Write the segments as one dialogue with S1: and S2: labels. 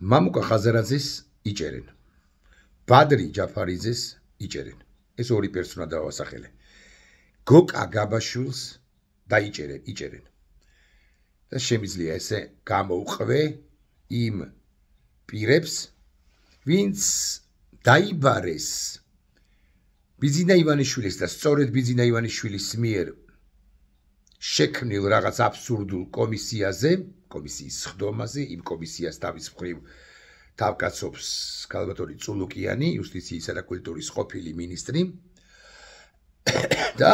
S1: მამუკა ხაზარაძის იჭერენ. ბადრი ჯაფარიძეს იჭერენ. ეს ორი პერსონა დავასახელე. გოკა გაბაშვილს დაიჭერენ. და შემიძლია ესე გამოუყვე იმ პირებს, ვინც დაიბარეს ბიძინა ივანიშვილის და სწორედ ბიძინა ივანიშვილის მიერ შექმნილ რაღაც აბსურდულ კომისიაზე, კომისიის ხდომაზე, იმ კომისიას თავის მხრივ თავკაცობს ქალბატონი წულუკიანი, იუსტიციისა და კულტურის ყოფილი მინისტრი და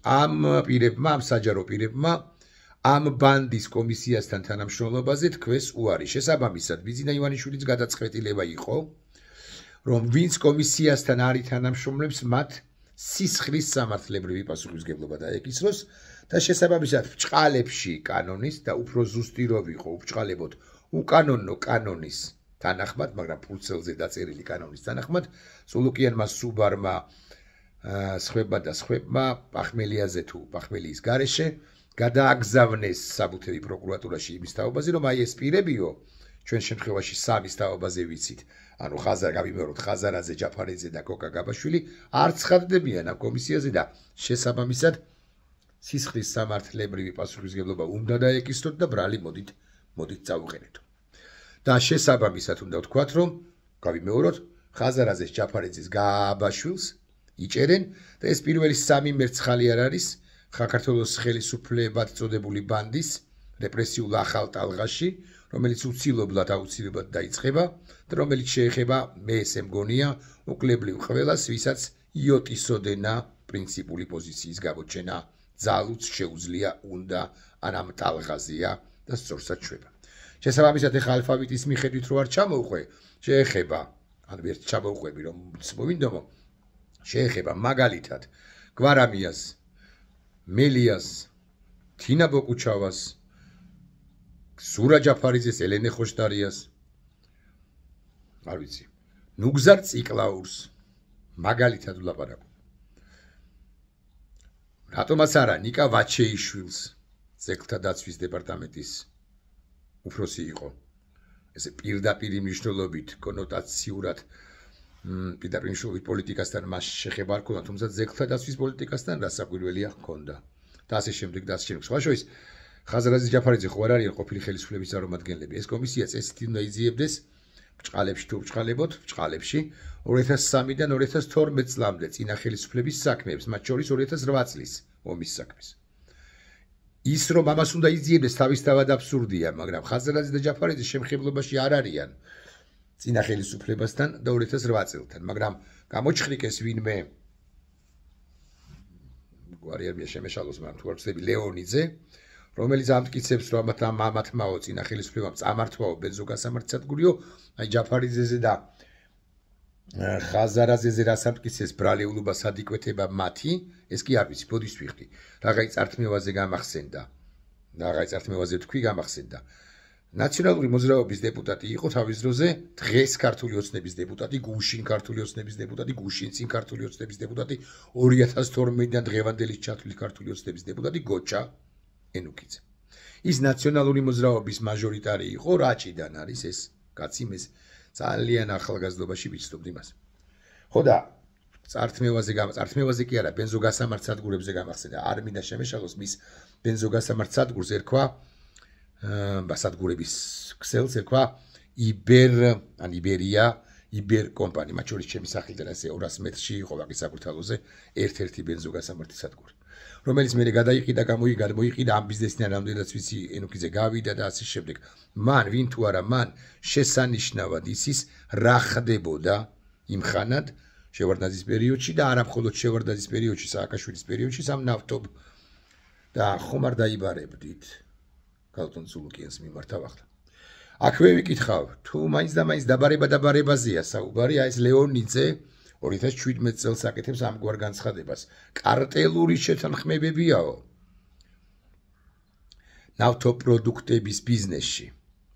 S1: ამ პირებმა, ამ საჯარო პირებმა ამ ბანდის კომისიასთან თანამშრომლობაზე თქვეს უარი. შესაბამისად, ბიძინა ივანიშვილის გადაწყვეტილება იყო, რომ ვინც კომისიასთან არის თანამშრომლებს, მათ სისხლის სამართლებრივი პასუხისმგებლობა დაეკისროს და შესაბამისად ბრჭყალებში კანონის და უფრო ზუსტი რო ვიყო, უბრჭყალებოდ უკანონო კანონის თანახმად, მაგრამ ფურცელზე დაწერილი კანონის თანახმად, წულუკიანმა სუბარმა სხვებმა და სხვებმა პახმელიაზე თუ პახმელიის გარეშე გადააგზავნეს საბუთები პროკურატურაში იმის თაობაზე, რომ აი ეს პირებიო, ჩვენ შემთხვევაში სამის თაობაზე ვიცით, ანუ გავიმეოროთ ხაზარაძე, ჯაფარიძე და გოკა გაბაშვილი, არ ცხადდებიან ამ კომისიაზე და შესაბამისად სისხლის სამართლებრივი პასუხისმგებლობა უნდა დაეკისროთ და ბრალი მოდით წავუყენეთ. და შესაბამისად უნდა ვთქვათ, რომ გავიმეოროთ ხაზარაძეს, ჯაფარიძეს, გაბაშვილს იჭერენ და ეს პირველი სამი მერცხალი არ არის საქართველოს ხელისუფლებად წოდებული ბანდის რეპრესიულ ახალ ტალღაში, რომელიც უცილობლად აუცილებლად დაიწყება და რომელიც შეეხება, მე ესე მგონია, უკლებლივ ყველას, ვისაც იოტისოდენა პრინციპული პოზიციის გამოჩენა ძალუც შეუძლია უნდა ან ამ ტალღაზეა და სწორსაც შვება. შესაბამისად, ეხლა ალფაბეტის მიხედვით რო არ ჩამოვყვე, შეეხება, ან ვერ ჩამოვყვები, რომ მოვინდომო, შეეხება მაგალითად გვარამიას, მელიას, თინა ბოკუჩავას, სურა ჯაფარიძეს, ელენე ხოშტარიას, არ ვიცი, ნუგზარ ციკლაურს, მაგალითად ვლაპარაკობ. რატომაც არა, ნიკა ვაჩეიშვილს, ძეგლთა დაცვის დეპარტამენტის უფროსი იყო. ესე პირდაპირ მნიშვნელობით, კონოტაციურად პირდაპირ მნიშვნელობით პოლიტიკასთან მას შეხება არ ქონდა, თუმცა ძეგლთა დაცვის პოლიტიკასთან რასაკვირველია ჰქონდა. და ასე შემდეგ და ასე შემდეგ. სხვა შორის ხაზარაძე ჯაფარიძე ხო არ არიან ყოფილი ხელისუფლების წარმომადგენლები. ეს კომისია წესით უნდა იძიებდეს ბრჭყალებში თუ ბრჭყალებოდ, ბრჭყალებში 2003-დან 2012 წლამდე წინა ხელისუფლების საქმეებს, მათ შორის 2008 წლის ომის საქმეს. ის რომ ამას უნდა იძიებდეს თავისთავად აბსურდია, მაგრამ ხაზარაძე და ჯაფარიძე შემხებლობაში არ არიან წინა ხელისუფლებასთან და 2008 წელთან, მაგრამ გამოჩხრიკეს ვინმე გვარიარია შემეშალოს, მაგრამ თუ არ ვწდები ლეონიძე, რომელიც ამტკიცებს, რომ ამათმაო წინა ხელისუფლებამ წამართვაო ბენზოგასამართსადგურიო, აი ჯაფარიძეზე და ხაზარაძეზე რას ამტკიცეს ბრალეულობა სადიკვეთება მათი, ეს კი არ ვიცი, ბოდის ვიხდი. რაღაცა წართმევაზე გამახსენდა. რაღაცა წართმევაზე თქვი გამახსენდა. ნაციონალური მოძრაობის დეპუტატი იყო თავის დროზე, დღეს ქართული ოცნების დეპუტატი, გუშინ ქართული ოცნების დეპუტატი, გუშინ წინ ქართული ოცნების დეპუტატი, 2012-დან დღევანდელი ჩათვლილი ქართული ოცნების დეპუტატი გოჩა ენუკიძე. ის ნაციონალური მოძრაობის მაჟორიტარი იყო, რაჭიდან არის ეს კაცი, მე ძალიან ახალგაზრდობაში ვიცნობდი მას. ხო და წართმევაზე კი არა, ბენზოგასამართსადგურებზე გამახსენდა. არ მინდა შემეშალოს, მის ბენზოგასამართსადგურს ერქვა სადგურების ქსელს ერქვა იბერია, იბერ კომპანია, მათ შორის ჩემი სახელიდან ასე 200 მეტრში იყო ვაკის საკურთალოზე ერთ-ერთი ბენზოგასამართი სადგური, რომელიც მე გადაიყიდა, გამოიყიდა ამ ბიზნესიდან რამდენადაც ვიცი ენუკიძე გავიდა და ასე შემდეგ. მან, ვინ თუ არა, მან შესანიშნავად იცის რა ხდებოდა იმ ხანად შევარდნაძის პერიოდში და არა მხოლოდ შევარდნაძის პერიოდში, სააკაშვილის პერიოდში სამ ნავთობ და ხომ არ დაიბარებდით ქალბატონ წულუკიანს მიმართავ ახლა. აქვე ვიკითხავ, თუ მაინც და მაინც დაბარებაზეა საუბარი, აი ეს ლეონიძე 2017 წელს აკეთებს ამგვარ განცხადებას. კარტელური შეთანხმებებიაო ნავთობპროდუქტების ბიზნესში.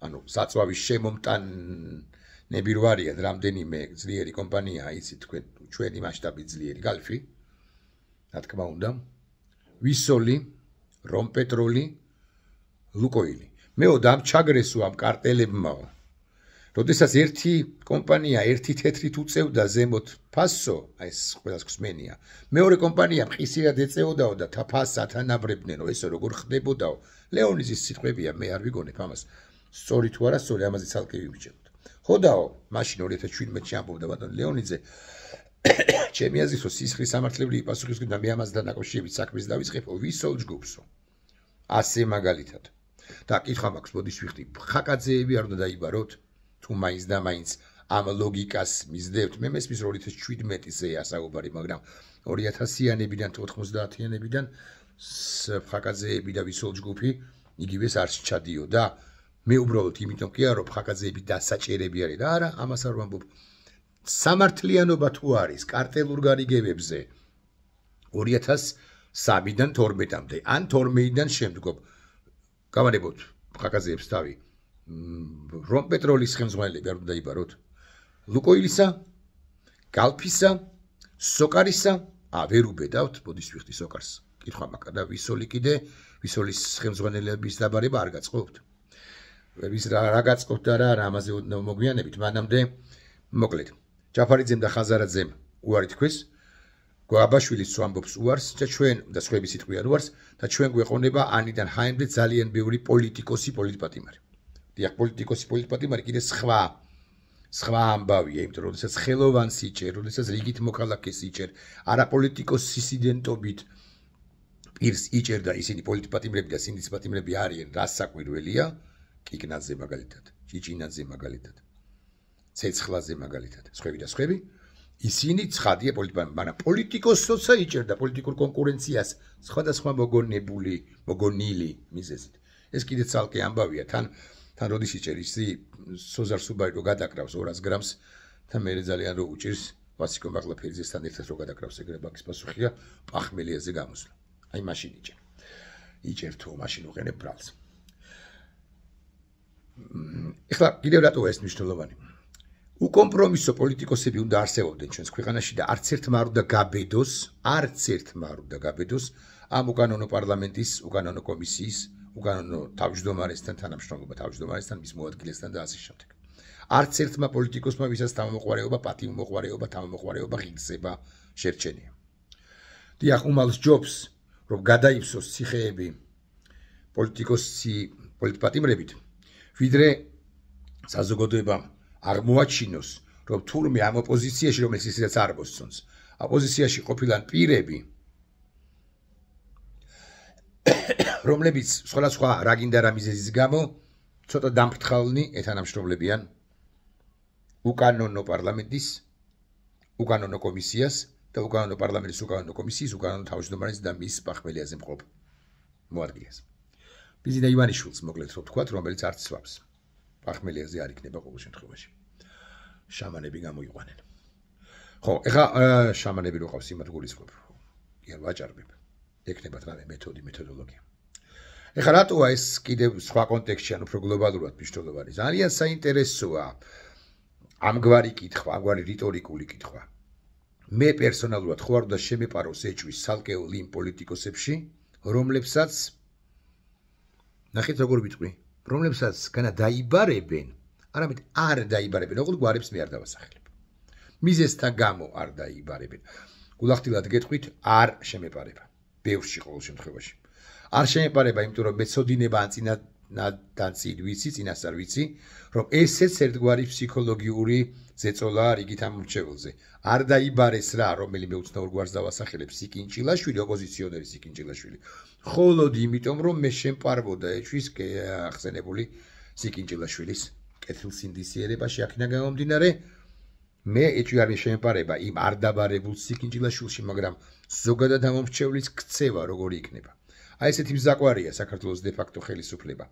S1: ანუ საწვავის შემომტანები რო არიან რამდენიმე ძლიერი კომპანიაა, იცით თქვენ, ჩვენი მასშტაბით ძლიერი გალფი, რა თქმა უნდა, ვისოლი, რომპეტროლი, ლუკოილი. მეო და ამ ჩაგრესო ამ კარტელებმაო, როდესაც ერთი კომპანია ერთი თეთრით უწევდა ზემოთ ფასო, აი ეს ყველას ხსმენია. მეორე კომპანია მყისიად ეწეოდაო და თაფას ათანაბრებდნენო, ესე როგორ ხდებოდაო. ლეონიძის სიტყვებია, მე არ ვიგონებ ამას. სწორი თუ არა, სწორი ამაზე ცალკე ვიმიჯებოდ. ხოდაო, მაშინ 2017-ში ამბობდა ბატონ ლეონიძე, ჩემი აზრით, რომ სისხლის სამართლებრივი პასუხისმგებლობა და მე ამასთან დაკავშირებით საქმეს დავიწყებო, ვისოლ ჯგუფსო. ასე მაგალითად. და კითხვა მაქვს, მოდის ვიხდი, ხაკაძეები არ უნდა დაიბაროთ? თუ მაინც და მაინც ამ ლოგიკას მისდევთ, მე მესმის 2017-ზე ასაუბარი, მაგრამ 2000-იანებიდან თუ 90-იანებიდან ხაკაძეები და ვისოლ ჯგუფი იგივეს არ ჩადიოდა. მე უბრალოდ იმიტომ კი არა, რომ ხაკაძეები დასაჭერები არის და არა, ამას არ ვამბობ. სამართლიანობა თუ არის კარტელურ გარიგებებზე 2003-დან 12-მდე, ან 12-დან შემდგომ გავანებოთ ხაკაძეებს თავი. რომ პეტროლის ხელმძღვანელები არ უნდა დაიბაროთ? ლუკოილისა, გალფისა, სოკარისა, ვერ უბედავთ, მოდის ვიხდი სოკარს. კითხვა მაქვს და ვისოლი კიდე, ვისოლის ხელმძღვანელების დაბარება არ გაწყობთ. ვის რა გაწყობთ და რა ამაზე მოგვიანებით, მანამდე მოკლედ. ჯაფარიძემ და ხაზარაძემ უარი თქვეს, გვაბაშვილის ვამბობს უარს და ჩვენ და სხვები სიტყვიან უარს და ჩვენ გვეყონება ანიდან ჰაიმდე ძალიან ბევრი პოლიტიკოსი, პოლიტპატიმარი. დიახ, პოლიტიკოსი, პოლიტპატიმარი კიდე სხვა ამბავია, იმიტომ რომ როდესაც ხელოვანს იჭერ, როდესაც რიგით მოქალაქეს იჭერ, არა პოლიტიკოს სისიდენტობით პირს იჭერ და ისინი პოლიტპატიმრები და სინდისპატიმრები არიან, რას საკვირველია? კიკნაძე მაგალითად, ჭიჭინაძე მაგალითად, ცეცხლაძე მაგალითად, სხვები და სხვები, ისინი ცხადია პოლიტპატიმრები, მაგრამ პოლიტიკოსოცა იჭერდა პოლიტიკურ კონკურენციას სხვადასხვა მოგონილი მიზეზით. ეს კიდე ცალკე ამბავია, თან როდის იჭერ ისი სოზარ სუბარი რო გადაკრავს 200 გრამს და მე ძალიან რო უჭირს ვასიკო მაღლაფერიძესთან ერთად რო გადაკრავს ეგრე ბაკის პასუხია პახმელიაზე გამოსვლა. აი მაშინ იჭერ თუ მაშინ უყენებ ბრალს. ეხლა კიდევ რატოა ეს მნიშვნელოვანი? უკომპრომისო პოლიტიკოსები უნდა არსებობდნენ ჩვენს ქვეყანაში და არც ერთმა არ უნდა გაბედოს ამ უკანონო პარლამენტის, უკანონო კომისიის, უკანონო თავმჯდომარესთან თანამშრომლობა, თავმჯდომარესთან, მის მოადგილესთან და ასე შემდეგ. არც ერთმა პოლიტიკოსმა, ვისაც თავმოყარეობა, პატივმოყარეობა, თავმოყარეობა ღირსება შერჩენია. დიახ, უმალს ჯობს, რომ გადაიფსოს ციხეები პოლიტპატიმრებით, ვიდრე საზოგადოებამ აღმოაჩინოს, რომ თურმე ამ ოპოზიციაში, რომელიც ისედაც არ მოსწონს, ოპოზიციაში ყოფილან პირები, რომლებიც სხვადასხვა რაგინდა რა მიზეზის გამო ცოტა დამფრთხალნი ეთანამშრომლებიან უკანონო პარლამენტის, უკანონო კომისიას და უკანონო პარლამენტის, უკანონო კომისიის, უკანონო თავმჯდომარის და მის პახმელიაზე მყოფ მოადგილეს. ბიზინა ივანიშვილს მოკლედ რო ვთქვათ, რომელიც არც სვამს. პახმელიაზე არ იქნება ყოველ შემთხვევაში. შამანები გამოიყვანენ. ხო, ეხლა შამანები რო ყავს იმათ გულისხმობ. კი არ ვაჭარბებ. ექნებათ რამე მეთოდოლოგია. ეხლა რატოა ეს კიდევ სხვა კონტექსტში, ან უფრო გლობალურად მნიშვნელოვანი? ძალიან საინტერესოა ამგვარი კითხვა, ამგვარი რიტორიკული კითხვა. მე პერსონალურად ხო არ უნდა შემეპაროს ეჭვის ცალკეულ იმ პოლიტიკოსებში, რომლებსაც ნახეთ როგორ ვიტყვი, რომლებსაც განა დაიბარებენ, არამედ არ დაიბარებენ, ოღონდ გვარებს მე არ დავასახელებ. მიზეზთა გამო არ დაიბარებენ. გულახდილად გეტყვით, არ შემეპარება. ბევრში ყოველ შემთხვევაში. არ შემეპარება, იმიტომ რომ მეცოდინება ან წინასწარ ვიცი, რომ ესეც ერთგვარი ფსიქოლოგიური ზეწოლაა რიგით ამ მრჩეველზე. არ დაიბარეს რა, რომელიმე უცნაურ გვარს დავასახელებ, სიკინჭილაშვილი, ოპოზიციონერი სიკინჭილაშვილი. მხოლოდ იმიტომ, რომ მე შემპარვოდა ეჭვის ახსენებული სიკინჭილაშვილის კეთილსინდისიერებაში აქედან გამომდინარე, მე ეჭვი არ შემეპარება იმ არ დაბარებულ სიკინჭილაშვილში, მაგრამ ზოგადად ამომრჩევლის ქცევა როგორი იქნება. აი ესეთი მზაყვარია საქართველოს დე-ფაქტო ხელისუფლება.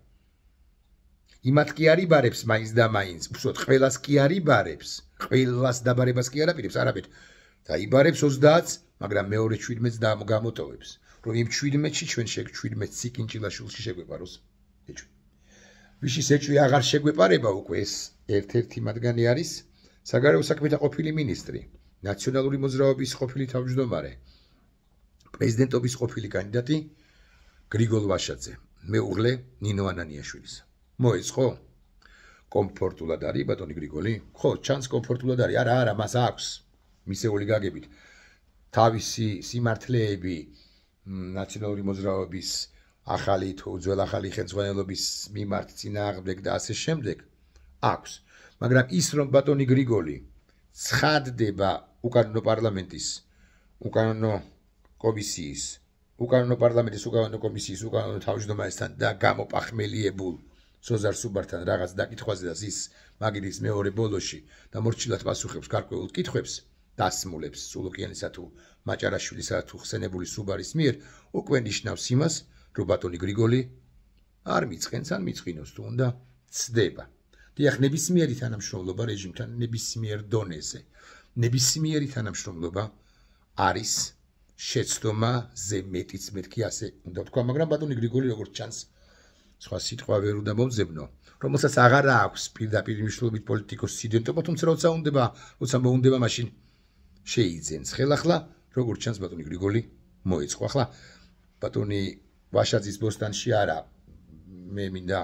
S1: იმათ კი არ იბარებს მაინც და მაინც, უბრალოდ ყველას კი არ იბარებს, ყველას დაბარებას კი არ აპირებს, არამედ დაიბარებს 30-ს, მაგრამ მეორე 17-ს გამოტოვებს, რომ იმ 17-ში ჩვენ 17 სიკინჭილაშვილში შეგვეპაროს ეჭვი. ვიშის ეჭვი აღარ შეგვეპარება უკვე ეს ერთ-ერთი მათგანი არის საგარეო საქმეთა ყოფილი მინისტრი, ნაციონალური მოძრაობის ყოფილი თავმჯდომარე, პრეზიდენტობის ყოფილი კანდიდატი გრიგოლ ვაშაძე, მეუღლე ნინო ანანიაშვილის. მოეწყო? კომფორტულად არის ბატონი გრიგოლი? ხო, ჩანს კომფორტულად არის. არა, მას აქვს მისეული გაგებით. თავისი სიმართლეები ნაციონალური მოძრაობის ახალი თუ ძველ ახალი ხელმძღვანელობის მიმართ წინააღმდეგ და ასე შემდეგ აქვს. მაგრამ ის რომ ბატონი გრიგოლი ცხადდება უკანონო პარლამენტის, უკანონო კომისიის, უკანონო პარლამენტის, უკანონო კომისიის, უკანონო თავმჯდომარესთან და გამოპახმელიებულ სოზარ სუბართან რაღაც დაკითხვაზე და ის მაგირის მეორე ბოლოში და მორჩილად პასუხებს გარკვეულ კითხვებს დასმულებს სულოკიანისა თუ მაჭარაშვილისა თუ ხსენებული სუბარის მიერ უკვე ნიშნავს იმას, რომ ბატონი გრიგოლი არ მიწყენს ან მიწყინოს თუ უნდა ცდება. დიახ, ნებისმიერი თანამშრომლობა რეჟიმთან ნებისმიერ დონეზე, ნებისმიერი თანამშრომლობა არის შეცდომაზე მეტიც მეთქი ასე უნდა ვთქვა, მაგრამ ბატონი გრიგოლი როგორც ჩანს სხვა სიტყვა ვერ უნდა მომძებნო, რომელსაც აღარ აქვს პირდაპირ მნიშვნელობით პოლიტიკოს სიდენტობა, თუმცა როცა მოუნდება მაშინ შეიძენს. ხელახლა როგორც ჩანს ბატონი გრიგოლი მოეწყო. ახლა ბატონი ვაშაძის ბოსტანში არა, მე მინდა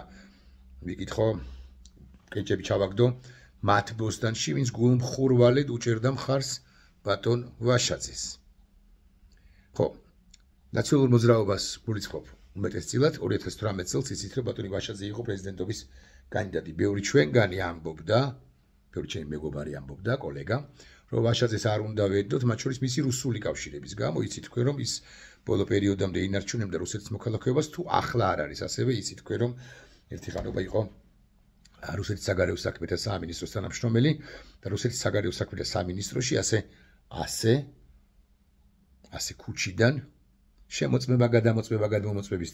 S1: ვიკითხო, კეჭები ჩავაგდო მათ ბოსტანში, ვინც გულმხურვალედ უჭერდა მხარს ბატონ ვაშაძეს. ხო, ნაციონალურ მოძრაობას გულისხმობ უმეტესწილად 2018 წელს იცით, რომ ბატონი ვაშაძე იყო პრეზიდენტობის კანდიდატი. ბევრი ჩვენგანი ამბობდა, ბევრი ჩემი მეგობარი ამბობდა, კოლეგა, რომ ვაშაძეს არ უნდა ვედოთ, მათ შორის მისი რუსული კავშირების გამო. იცით თქვენ, რომ ის ბოლო პერიოდამდე ინარჩუნებდა რუსეთის მოქალაქეობას, თუ ახლა არ არის ასევე. იცით თქვენ, რომ ერთი ხანობა იყო რუსეთის საგარეო საქმეთა სამინისტროს თანამშრომელი და რუსეთის საგარეო საქმეთა სამინისტროში ასე ქუჩიდან შემოწმება, გადამოწმება, გადმომოწმების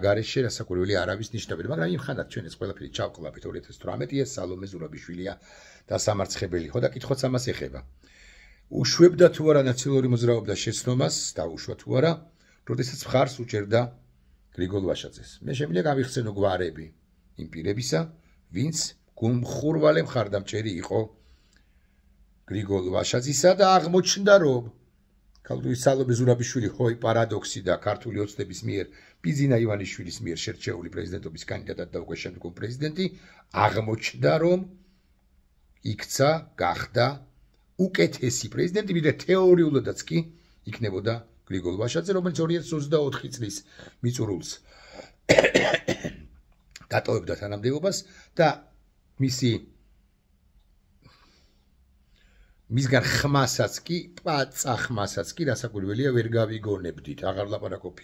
S1: გარეშე რასაკვირველი არავის ნიშნავდა, მაგრამ იმ ხანად ჩვენ ეს ყველაფერი ჩავყლავთ 2018-ია, სალომე ზურაბიშვილია დასამარცხებელი. ხო და კითხვაც ამას ეხება. უშვებდა თუ არა ნაციონალური მოძრაობა შეცდომას, დაუშვა თუ არა, როდესაც მხარს უჭერდა გრიგოლ ვაშაძეს. მე შემიძლია გავიხსენო გვარები იმ პირებისა, ვინც გულმხურვალე მხარდამჭერი იყო გრიგოლ ვაშაძისა და აღმოჩნდა, რომ ქალბატონი სალომე ზურაბიშვილი ჰოი პარადოქსი და ქართული ოცნების მიერ ბიძინა ივანიშვილის მიერ შერჩეული პრეზიდენტობის კანდიდატად და უკვე შემდგომ პრეზიდენტი აღმოჩნდა, რომ იქცა, გახდა უკეთესი პრეზიდენტი, ვიდრე თეორიულადაც კი იქნებოდა გრიგოლ ვაშაძე, რომელიც 2024 წლის მიწურულს დატოვებდა თანამდებობას და მისგან ხმასაც კი, პაცა ხმასაც კი, რასაკვირველია, ვერ გავიგონებდით. აღარ ლაპარაკობ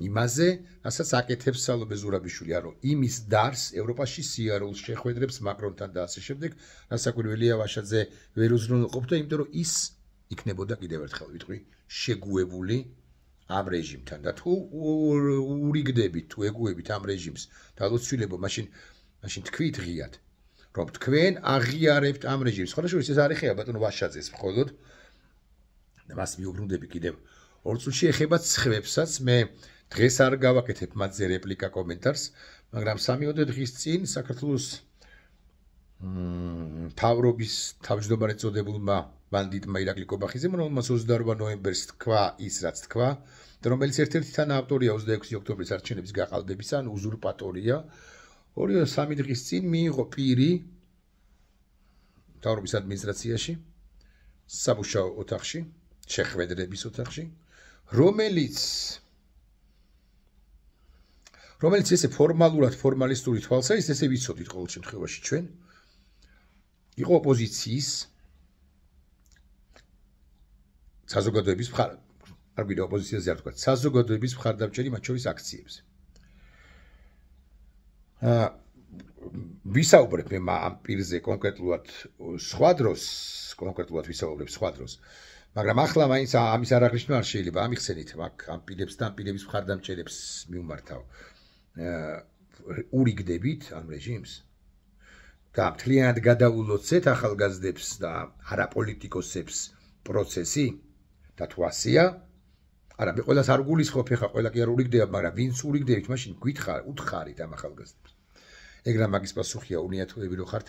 S1: იმაზე, რასაც აკეთებს სალომე ზურაბიშვილი, ანუ იმის დარს ევროპაში სიარულს შეხვედრებს მაკრონთან და ასე შემდეგ, რასაკვირველია ვაშაძე ვერ უზრუნველყოფდა, იმიტომ რომ ის იქნებოდა კიდევ ერთხელ ვიტყვი, შეგუებული ამ რეჟიმთან და თუ ურიგდებით, თუ ეგუებით ამ რეჟიმს და ლოცვილებო, მაშინ თქვით ღიად, რომ თქვენ აღიარებთ ამ რეჟიმს. ხოდაშორის ეს არ ეხება ბატონო ვაშაძეს მხოლოდ და მას მიუბრუნდები კიდევ 2 წუთში ეხება ცხვებსაც. მე დღეს არ გავაკეთებ მათზე რეპლიკა კომენტარს, მაგრამ 3-4 დღის წინ საქართველოს მთავრობის თავმჯდომარე წოდებულმა ბანდიტმა ირაკლი კობახიძემ, რომელმაც 28 ნოემბერს თქვა ის, რაც თქვა, და რომელიც ერთ-ერთი თანაავტორია 26 ოქტომბრის არჩევნების გაყალბებისა, ან უზურპატორია. 2-3 დღის წინ მიიღო პირი მთავრობის ადმინისტრაციაში, სამუშაო ოთახში, შეხვედრების ოთახში, რომელიც ესე ფორმალურად, ფორმალისტური თვალსა ის ესე ვიცოდით ყოველ შემთხვევაში ჩვენ, იყო ოპოზიციის საზოგადოების არ გვიდა ოპოზიციაზე არ თქვა, საზოგადოების მხარდამჭერი მათ შორის აქციებზე. ვისაუბრებ მე ამ პირზე კონკრეტულად სხვა დროს, მაგრამ ახლა მაინც ამის არაღრიშნა არ შეიძლება ამიხსენით ამ პირებს და ამ პირების მხარდამჭერებს მიუმართავ. ურიგდებით ამ რეჟიმს და მთლიანად გადაულოცეთ ახალგაზრდებს და არაპოლიტიკოსებს პროცესი და თუ ასეა, არა, მე ყველას არ გულისხმობ, ხა ყველა კი არ ურიგდება, მაგრამ ვინც ურიგდებით, მაშინ უთხარით ამ ახალგაზრდებს. ეგრა მაგის პასუხია, უნიათოები რო ხართ,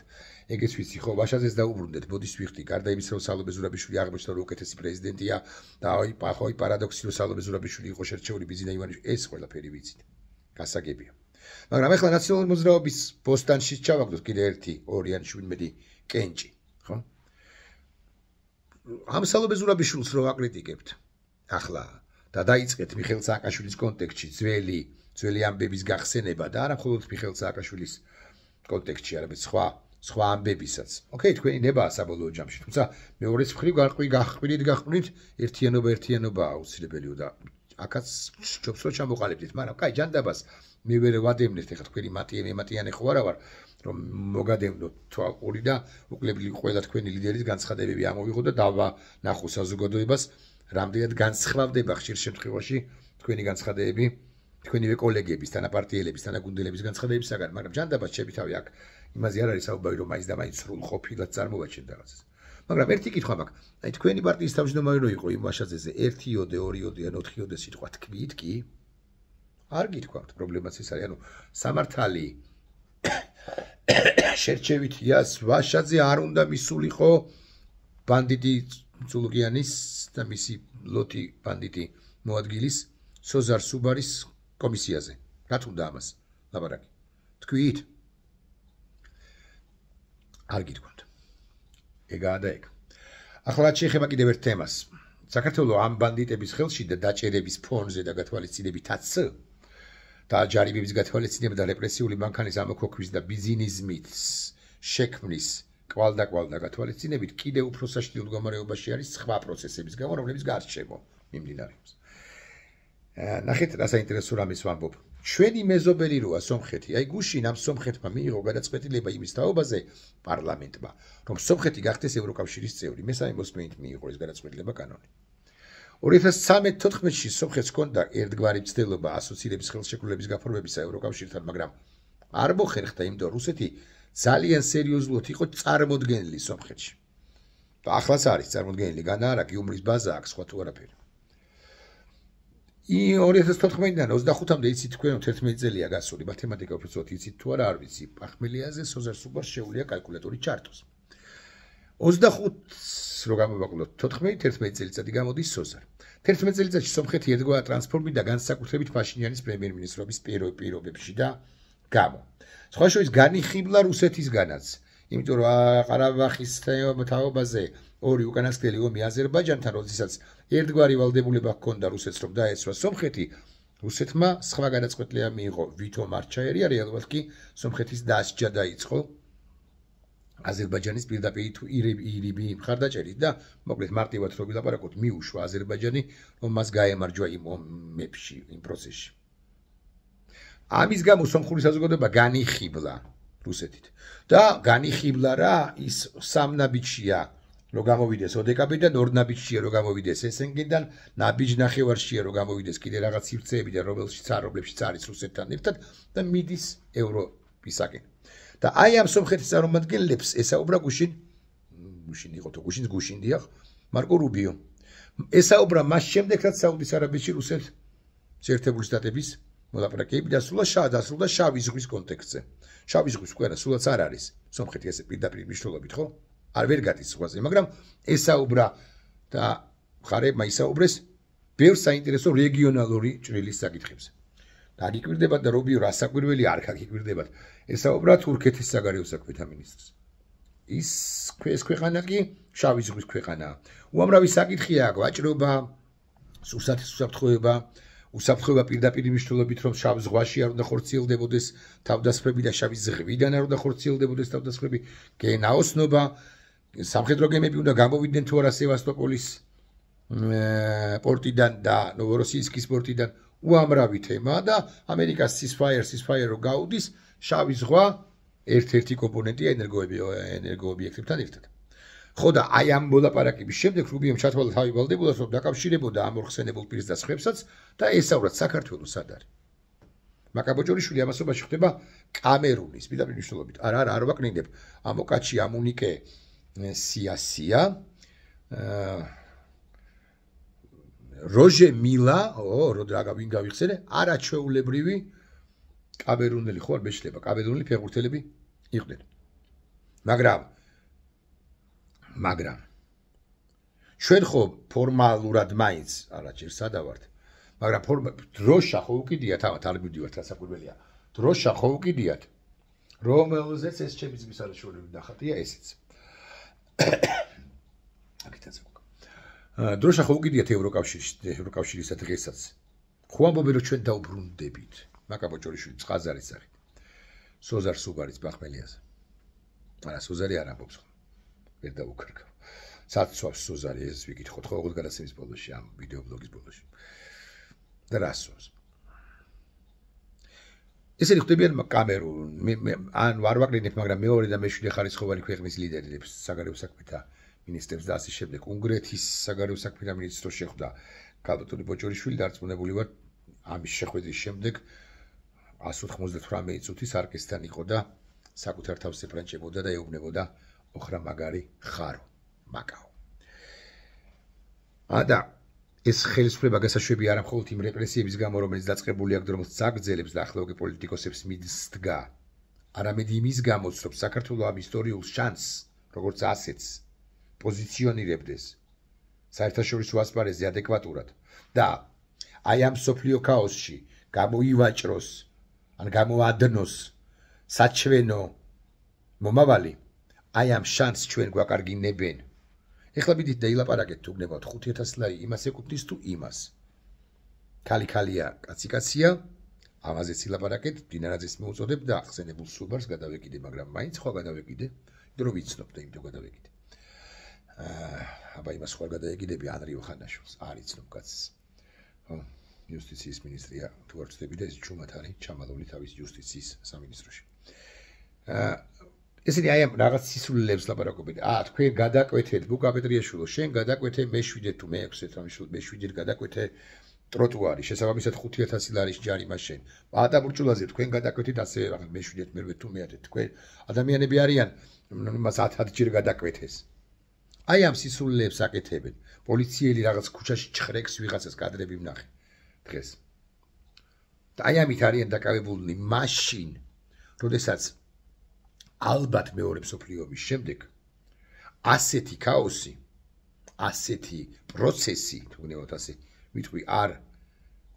S1: ეგეც ვიცი, ხო, ვაშაძეს დაუბრუნდეთ, ბოდის ვიხდი, გარდა იმისა, რომ სალომე ზურაბიშვილი აღმოჩნდა, რომ უკეთესი პრეზიდენტია და აი პარადოქსი, რომ სალომე ზურაბიშვილი იყო შერჩეული ბიძინა ივანიშვილი, ეს ყველაფერი ვიცით. გასაგებია. მაგრამ ახლა ნაციონალური მოძრაობის ბოსტანში ჩავაგდოთ კიდე 1-2 ან 17 კენჭი, ხო? ამსალობ ზურაბიშვილს რო აკრიტიკებთ. ახლა და დაიწყეთ მიხეილ სააკაშვილის კონტექსტში ძველი ამბების გახსენება და არა მხოლოდ მიხეილ სააკაშვილის კონტექსტში, არამედ სხვა ამბებისაც. ოკეი, თქვენი ნებაა საბოლოო ჯამში, თუმცა მეორეს მხრივ გაჰყვირით ერთიანობა აუცილებელია და აქაც ჯობს რომ ჩამოყალიბდით, მაგრამ კაი, ჯანდაბას მე ვერ ვადევნებთ, ეხლა თქვენი მატიანე ხო არა ვარ, რომ მოგადევნოთ თვალყური და უკლებლი ყველა თქვენი ლიდერის განცხადებები ამოვიღოთ და დავანახო საზოგადოებას, რამდენად განსხვავდება ხშირ შემთხვევაში თქვენი განცხადებები თქვენივე კოლეგების, თანაპარტიელების, თანაგუნდელების განცხადებებისგან, მაგრამ ჯანდაბას ჩემი თავი აქ იმაზე არ არის საუბარი, რომ მაინც და მაინც სრულყოფილად წარმოვაჩენ რაღაცას. მაგრამ ერთი კითხვა მაქვს, აი თქვენი პარტიის თავმჯდომარე რო იყო იმ ვაშაძეზე 1-ოდე, 2-ოდე ან 4-ოდე სიტყვა თქვით კი? არ გითქვამთ, პრობლემაც ეს არის, ანუ სამართალი შერჩევით იას ვაშაძე არ უნდა მისულიყო ბანდიტი წულუკიანის და მისი ლოთი ბანდიტი მოადგილის სოზარ სუბარის კომისიაზე. რა თქმა ამას ლაბარაკი. თქვით? არ გითქვამთ. ეგაა და ეგ. ახლა რაც შეეხება კიდევ ერთ თემას. საქართველოს ამ ბანდიტების ხელში და დაჭერების ფონზე და გათვალისწინებითაც და ჯარიმების გათვალისწინება და რეპრესიული მანქანის ამოქოქვის და ბიზნესმით შექმნის კვალდაკვალ და გათვალისწინებით კიდევ უფრო საშინელ მდგომარეობაში არის სხვა პროცესების გამო, რომლებიც გარშემო მიმდინარეობს. ნახეთ, რა საინტერესო რამის ვამბობ. ჩვენი მეზობელი როა სომხეთი, აი გუშინ ამ სომხეთმა მიიღო გადაწყვეტილება იმის თაობაზე პარლამენტმა, რომ სომხეთი გახდეს ევროკავშირის წევრი. მესამე მოსმენით მიიღო ეს გადაწყვეტილება კანონი. 2013-14-ში სომხეთს ჰქონდა ერთგვარი მცდელობა ასოცირების ხელშეკრულების გაფორმებისა ევროკავშირთან, მაგრამ არ მოხერხდა, იმიტომ რუსეთი ძალიან სერიოზულად იყო წარმოდგენილი სომხეთში. და ახლაც არის წარმოდგენილი, განა არა, გიუმრის ბაზა აქვს, სხვა თუ არაფერი. 2014-დან 25-მდე იცით თქვენ 11 წელია გასული, მათემატიკა უბრალოდ იცით თუ არა, არ ვიცი. პახმელიაზე სოზარ სუბარს შეუძლია კალკულატორი ჩარტოს. 25-ს რო გამოვაკლოთ 14-11 წელიწადი გამოდის სოზარ. 11 წელიწადში სომხეთი ედგა ტრანსფორმით და განსაკუთრებით ფაშინიანის პრემიერ-მინისტრობის პირობებში და გამო. სხვა შორის განიხიბლა რუსეთისგანაც, იმიტომ რომ ყარაბაღის თაობაზე ორი უკანასკნელი ომი აზერბაიჯანთან, როდესაც ერთგვარი ვალდებულება ჰქონდა რუსეთს რომ დაეცვა სომხეთი, რუსეთმა სხვა გადაწყვეტილება მიიღო, ვითომ არ ჩაერია, რეალურად კი სომხეთის დასჯა დაიწყო აზერბაიჯანის პირდაპირ თუ ირიბი მხარდაჭერით და მოკლედ მარტივად რო ვილაპარაკოთ, მიუშვა აზერბაიჯანი, რომ მას გაემარჯვა იმ ომებში, იმ პროცესში. ამის გამო სომხური საზოგადოება განიხიბლა რუსეთით და განიხიბლა რა ის სამნაბიჯია რო გამოვიდეს ოდეკაბიდან, ორნაბიჯია რო გამოვიდეს ესენგიდან, ნაბიჯ ნახევარშია რო გამოვიდეს კიდე რაღაც სივრცეებიდან, რომლებშიც არის რუსეთთან ერთად და მიდის ევროპისაკენ. და აი ამ სომხეთის წარმომადგენლებს ესაუბრა გუშინ იყო თუ გუშინ დიახ, მარკო რუბიო. ესაუბრა მას შემდეგ, რაც საუდის არაბეთში რუსეთის შეერთებული შტატების მოლაპარაკებები დასრულდა შავი ზღვის კონტექსტზე. შავი ზღვის ყველა სულაც არ არის სომხეთი ესე პირდაპირ მნიშვნელობით, ხო? არ ვერ გადის ზღვაზე, მაგრამ ესაუბრა და მხარეებმა ისაუბრეს ბევრ საინტერესო რეგიონალური ჭრილის საკითხებზე. და გიკვირდებათ და რუბიო რასაკვირველი არ გიკვირდებათ. ესაუბრა თურქეთის საგარეო საქმეთა მინისტრს. ის ქვეყანა კი შავი ზღვის ქვეყანაა. უამრავი საკითხია აქვს, ვაჭრობა, უსაფრთხოება პირდაპირ მნიშვნელობით, რომ შავ ზღვაში არ უნდა ხორციელდებოდეს თავდასხმები და შავი ზღვიდან არ უნდა ხორციელდებოდეს თავდასხმები, გენაოსნობა, სამხედრო გემები უნდა გამოვიდნენ თუ არა სევასტოპოლის პორტიდან და ნოვოროსიისკის პორტიდან. უამრავი თემაა და ამერიკას ceasefire რო გაუდის, შავი ზღვა ერთ-ერთი კომპონენტია ენერგოობიექტებთან ერთად. ხო და აი ამ მოლაპარაკების შემდეგ რუბიომ ჩათვალა თავი ვალდებულებას, რომ დაკავშირებოდა ამ ორხსენებულ პირს და სხვებსაც და ესაუბრათ საქართველოს სად არის. მაკაბოჭორიშვილი ამასობაში ხდება კამერუნის პირდაპირ მნიშვნელობით. არ ვაკნინებ ამოკაჩი ამუნიკე სიასია როჟე მილა, ვინ გავიხსენე, არაჩვეულებრივი კამერუნელი ხო არ მეშლება, კამერუნელი ფეხბურთელები იყვნენ. მაგრამ ჩვენ ხო ფორმალურად მაინც არაჩერ სადავართ, მაგრამ დროშა ხო უკიდია თავად არ მივდივართ, რასაკვირველია. დროშა ხო უკიდიათ რომელზეც ეს ჩემი ძმის არაშორები ნახატია ესეც აკეთებს დროშა ხო უკიდიათ ევროკავშირისა დღესაც ხო ამბობენ რომ ჩვენ დაუბრუნდებით მაკაბოჭორიშვილი წყაზარის სახით სოზარ სუბარის ბახმელიაზე არა სოზარი არ ამბობს ვერ დაუკარგავ საცვავს სოზარი ეს ვიკითხოთ ხო ოღონდ გადაცემის ბოლოში ამ ვიდეო ბლოგის ბოლოში და რასოს ესენი ხდებიან კამერუნ ან არ ვაკრინებ მაგრამ მეორე და მეშვიდე ხარისხოვანი ქვეყნის ლიდერებს საგარეო საქმეთა მინისტრებს და ასე შემდეგ უნგრეთის საგარეო საქმეთა მინისტრს შეხვდა კალბატონი ბოჭორიშვილი დარწმუნებული ვარ ამის შეხვედრის შემდეგ 198 წუთის არკესთან იყო და საკუთარ თავს ეფრანჭებოდა და ეუბნებოდა ოხრა მაგარი ხარო მაკაო და ეს ხელისუფლება გასაშვები არა მხოლოდ იმ რეპრესიების გამო რომელიც დაწყებული აქვს რომელსაც წაგრძელებს და ახლავე პოლიტიკოსებს მისდგა არამედ იმის გამოც რომ საქართველოს ამ ისტორიულ შანსს როგორც ასეთს პოზიციონირებდეს საერთაშორისო ასპარეზზე ადეკვატურად და აი ამ სოფლიო ქაოსში გამოივაჭროს ან გამოადნოს საჩვენო მომავალი აი ამ შანსს ჩვენ გვაკარგინებენ ეხლა მიდით და ილაპარაკეთ თუ გნებავთ 5000 ლარი იმას ეკუთვნის თუ იმას ქალი-ქალია კაცი-კაცია ამაზეც ილაპარაკეთ დინარაძეს მოუწოდებ და ახსენებულ სუბარს გადავეკიდე მაგრამ მაინც ხო გადავეკიდე დრო ვიცნობ და იმდო გადავეკიდე აბა იმას ხო გადაეკიდები ანრიო ხანაშვილს არ იცნობ კაცს ხო იუსტიციის მინისტრია თუ არ ვწდები და ეს ჩუმად არის ჩამალული თავის იუსტიციის სამინისტროში ესენი აი ამ რაღაც სისულელებს ლაპარაკობენ თქვენ გადაკვეთეთ ბუკა პეტრიაშვილო შენ გადაკვეთე მე-7 თუ მე-6 მე-7 გადაკვეთე ტროტუარი შესაბამისად 5000 ლარის ჯარიმა შენ ბატა ბურჭულაძე თქვენ გადაკვეთით ასე რაღაც მე-7 მე-8 თუ მე-10 თქვენ ადამიანები არიან მას 10 ჯერ გადაკვეთეს აი ამ სისულელებს აკეთებენ პოლიციელი რაღაც ქუჩაში ჩხრეკს ვიღაცას კადრები ვნახე დღეს და აი ამით არიან დაკავებულნი მაშინ როდესაც ალბათ მეორე მსოფლიო ომის შემდეგ ასეთი ქაოსი ასეთი პროცესი თუ გნებავთ ასე ვიტყვი არ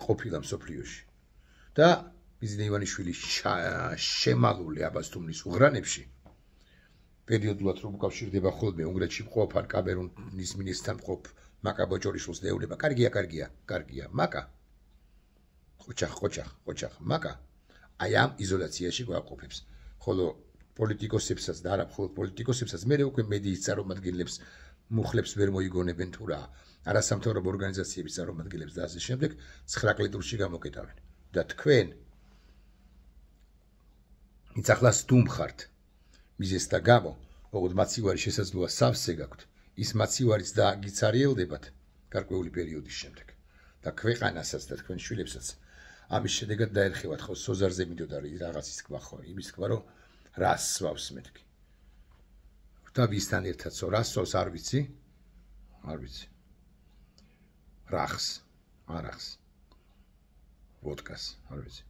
S1: ყოფილა მსოფლიოში და ბიზნე ივანიშვილი შემალული აბასთუმნის უღრანებში პერიოდულად რომ უკავშირდება ხოლმე უნგრეთში მყოფ ან კამერუნის მინისტრთან მყოფ მაკა ბოჭორიშვილს ეუბნება კარგია მაკა ყოჩახ მაკა აი ამ იზოლაციაში გვაყოფებს ხოლო პოლიტიკოსებსაც და არა მხოლოდ პოლიტიკოსებსაც მე უკვე მედიის წარმომადგენლებს მუხლებს ვერ მოიგონებენ თუ რა არასამთავრობო ორგანიზაციების წარმომადგენლებს და ასე შემდეგ 9 კლეტურში გამოკეტავენ და თქვენ იცახლა სტუმხართ მიზესთა გამო ოღონდ მაცივარი შესაძლოა სავსე გაქვთ ის მაცივარიც დააგიცარიელდებათ გარკვეული პერიოდის შემდეგ და ქვეყანასაც და თქვენ შვილებსაც ამის შედეგად დაერხევათ ხო სოზარზე მიდოდა რაღაცის თქვა ხო იმის თქვა რომ რას სვავს მეთქი და ვისთან ერთად რას არ ვიცი რახს არახს ვოდკას არ ვიცი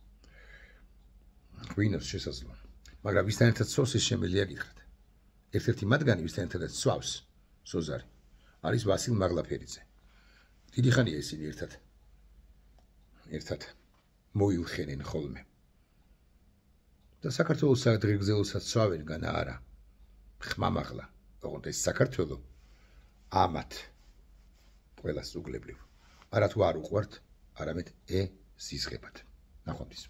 S1: ღვინოს შესაძლოა მაგრამ ვისთან ერთად სვავს ეს შემიძლია გითხრათ ერთ-ერთი მათგანი ვისთან ერთად სვავს სოზარი არის ვასილ მაღლაფერიძე დიდი ხანია ისინი ერთად მოილხენენ ხოლმე და საქართველოს სადღეგრძელოსაც სვავენ განა არა ხმამაღლა ოღონდ ეს საქართველო ამათ ყველას უგლებრივ არა თუ არ უყვართ არამედ სიზღებად ნახვამდის